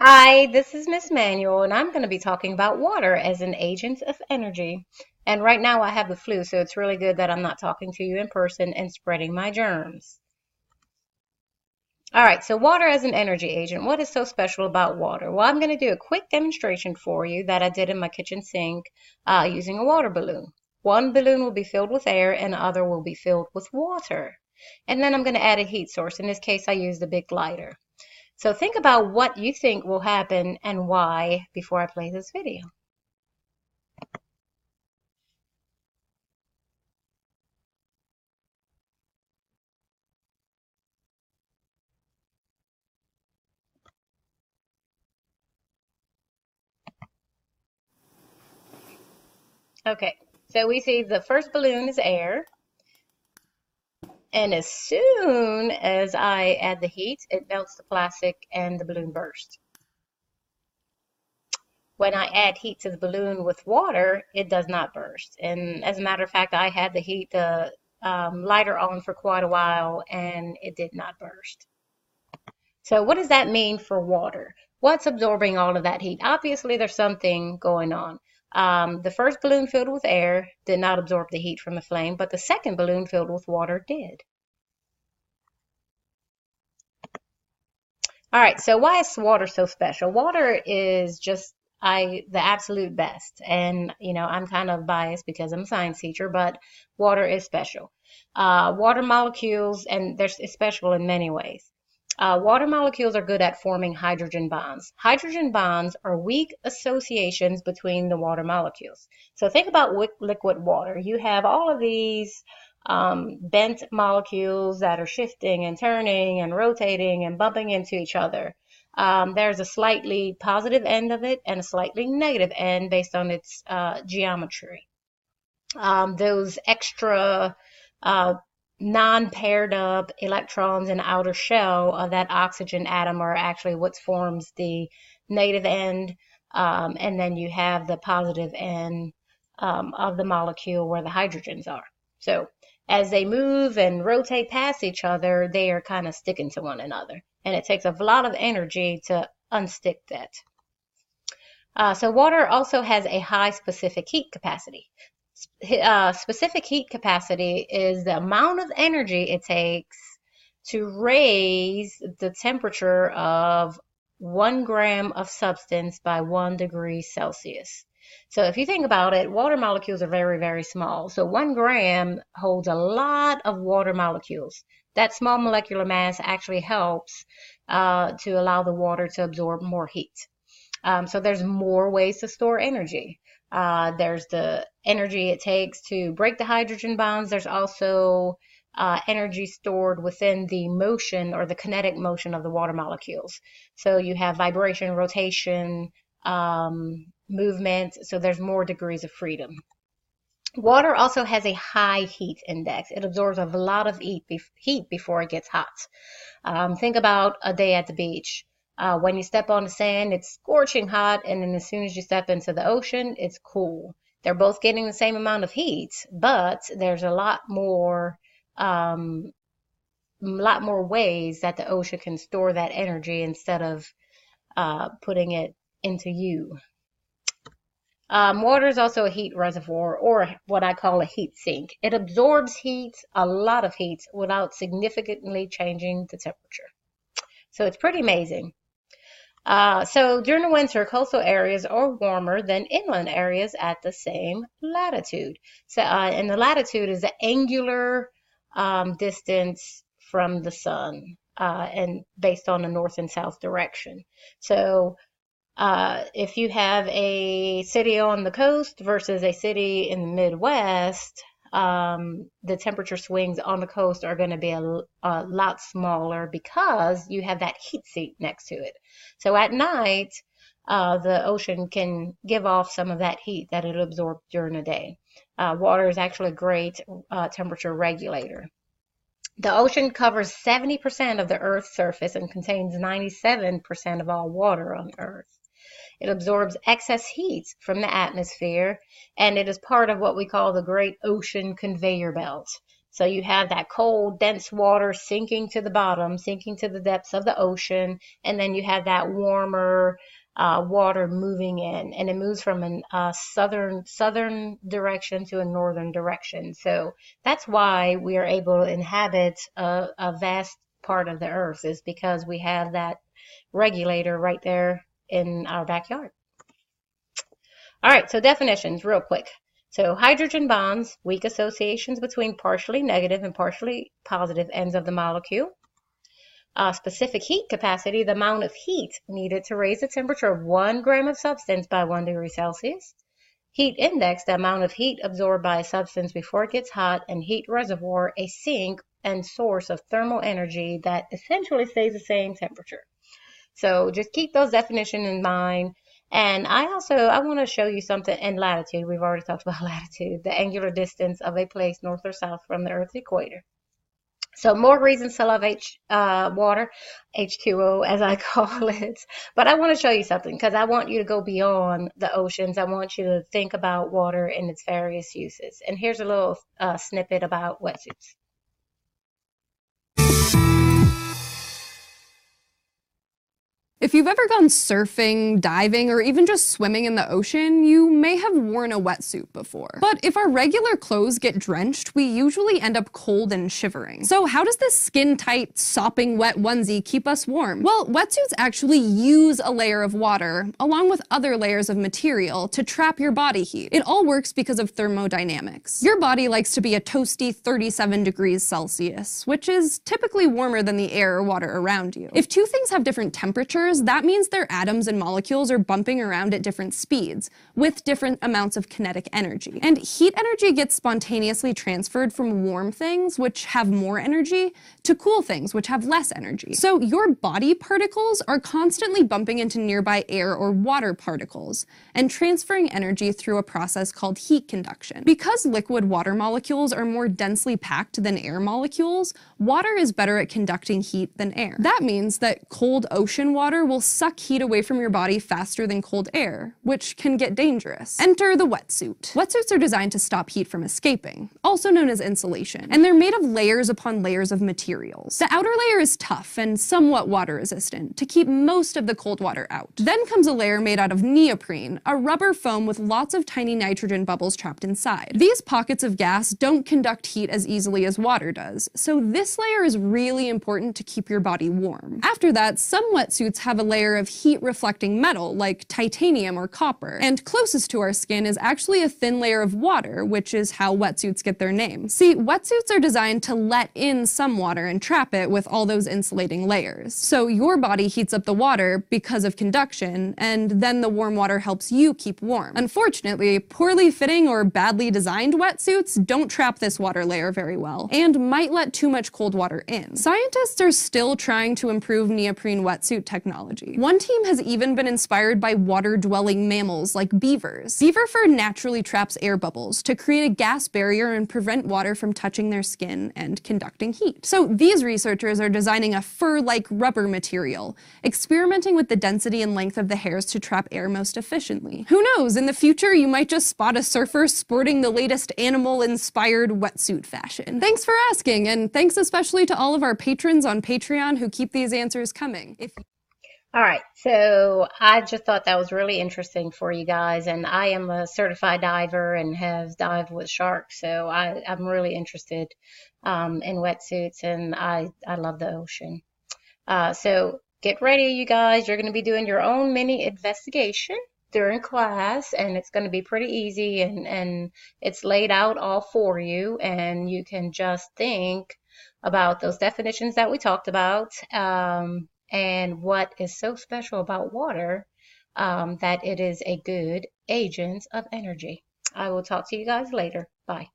Hi, this is Miss Manuel, and I'm going to be talking about water as an agent of energy. And right now I have the flu, so it's really good that I'm not talking to you in person and spreading my germs. All right, so water as an energy agent. What is so special about water? Well, I'm going to do a quick demonstration for you that I did in my kitchen sink using a water balloon. One balloon will be filled with air and the other will be filled with water. And then I'm going to add a heat source. In this case, I used a big lighter. So think about what you think will happen and why before I play this video. Okay, so we see the first balloon is air, and as soon as I add the heat, it melts the plastic and the balloon bursts. When I add heat to the balloon with water, it does not burst. And as a matter of fact, I had the heat, the lighter on for quite a while, and it did not burst. So what does that mean for water? What's absorbing all of that heat? Obviously, there's something going on. The first balloon filled with air did not absorb the heat from the flame, but the second balloon filled with water did. All right, so why is water so special? Water is just the absolute best. And I'm kind of biased because I'm a science teacher, but water is special. Water molecules, and it's special in many ways. Water molecules are good at forming hydrogen bonds. Hydrogen bonds are weak associations between the water molecules. So think about liquid water. You have all of these bent molecules that are shifting and turning and rotating and bumping into each other. There's a slightly positive end of it and a slightly negative end based on its geometry. Those extra non-paired up electrons in the outer shell of that oxygen atom are actually what forms the negative end. And then you have the positive end of the molecule where the hydrogens are. So as they move and rotate past each other, they are kind of sticking to one another. And it takes a lot of energy to unstick that. So water also has a high specific heat capacity. Specific heat capacity is the amount of energy it takes to raise the temperature of 1 gram of substance by 1 degree Celsius. So if you think about it, water molecules are very, very small. So 1 gram holds a lot of water molecules. That small molecular mass actually helps to allow the water to absorb more heat. So there's more ways to store energy. There's the energy it takes to break the hydrogen bonds. There's also energy stored within the motion or the kinetic motion of the water molecules. So you have vibration, rotation, movement. So there's more degrees of freedom. Water also has a high heat index. It absorbs a lot of heat before it gets hot. Think about a day at the beach. When you step on the sand, it's scorching hot, and then as soon as you step into the ocean, it's cool. They're both getting the same amount of heat, but there's a lot more ways that the ocean can store that energy instead of putting it into you. Water is also a heat reservoir, or what I call a heat sink. It absorbs heat, a lot of heat, without significantly changing the temperature. So it's pretty amazing. So during the winter, coastal areas are warmer than inland areas at the same latitude. So, and the latitude is the angular distance from the sun, and based on the north and south direction. So, if you have a city on the coast versus a city in the Midwest, the temperature swings on the coast are going to be a lot smaller because you have that heat sink next to it. So at night, the ocean can give off some of that heat that it absorbs during the day. Water is actually a great temperature regulator. The ocean covers 70% of the Earth's surface and contains 97% of all water on Earth. It absorbs excess heat from the atmosphere, and it is part of what we call the Great Ocean Conveyor Belt. So you have that cold, dense water sinking to the bottom, sinking to the depths of the ocean, and then you have that warmer water moving in, and it moves from a southern direction to a northern direction. So that's why we are able to inhabit a vast part of the earth, is because we have that regulator right there in our backyard. All right, so definitions real quick. So hydrogen bonds, weak associations between partially negative and partially positive ends of the molecule. Specific heat capacity, the amount of heat needed to raise the temperature of 1 gram of substance by 1 degree Celsius. Heat index, the amount of heat absorbed by a substance before it gets hot. And heat reservoir, a sink and source of thermal energy that essentially stays the same temperature. So just keep those definitions in mind. And I want to show you something in latitude. We've already talked about latitude, the angular distance of a place north or south from the Earth's equator. So more reasons to love water, H2O as I call it. But I want to show you something, because I want you to go beyond the oceans. I want you to think about water in its various uses. And here's a little snippet about wetsuits. If you've ever gone surfing, diving, or even just swimming in the ocean, you may have worn a wetsuit before. But if our regular clothes get drenched, we usually end up cold and shivering. So how does this skin-tight, sopping wet onesie keep us warm? Well, wetsuits actually use a layer of water, along with other layers of material, to trap your body heat. It all works because of thermodynamics. Your body likes to be a toasty 37 degrees Celsius, which is typically warmer than the air or water around you. If two things have different temperatures, that means their atoms and molecules are bumping around at different speeds, with different amounts of kinetic energy. And heat energy gets spontaneously transferred from warm things, which have more energy, to cool things, which have less energy. So your body particles are constantly bumping into nearby air or water particles, and transferring energy through a process called heat conduction. Because liquid water molecules are more densely packed than air molecules, water is better at conducting heat than air. That means that cold ocean water will suck heat away from your body faster than cold air, which can get dangerous. Enter the wetsuit. Wetsuits are designed to stop heat from escaping, also known as insulation, and they're made of layers upon layers of materials. The outer layer is tough and somewhat water resistant to keep most of the cold water out. Then comes a layer made out of neoprene, a rubber foam with lots of tiny nitrogen bubbles trapped inside. These pockets of gas don't conduct heat as easily as water does, so this layer is really important to keep your body warm. After that, some wetsuits have a layer of heat-reflecting metal, like titanium or copper, and closest to our skin is actually a thin layer of water, which is how wetsuits get their name. See, wetsuits are designed to let in some water and trap it with all those insulating layers. So your body heats up the water because of conduction, and then the warm water helps you keep warm. Unfortunately, poorly fitting or badly designed wetsuits don't trap this water layer very well, and might let too much cold water in. Scientists are still trying to improve neoprene wetsuit technology. One team has even been inspired by water-dwelling mammals like beavers. Beaver fur naturally traps air bubbles to create a gas barrier and prevent water from touching their skin and conducting heat. So these researchers are designing a fur-like rubber material, experimenting with the density and length of the hairs to trap air most efficiently. Who knows, in the future you might just spot a surfer sporting the latest animal-inspired wetsuit fashion. Thanks for asking, and thanks especially to all of our patrons on Patreon who keep these answers coming. All right, so I just thought that was really interesting for you guys, and I am a certified diver and have dived with sharks, so I'm really interested in wetsuits, and I love the ocean. So get ready, you guys. You're going to be doing your own mini investigation during class, and it's going to be pretty easy, and it's laid out all for you, and you can just think about those definitions that we talked about, and what is so special about water, that it is a good agent of energy. I will talk to you guys later. Bye.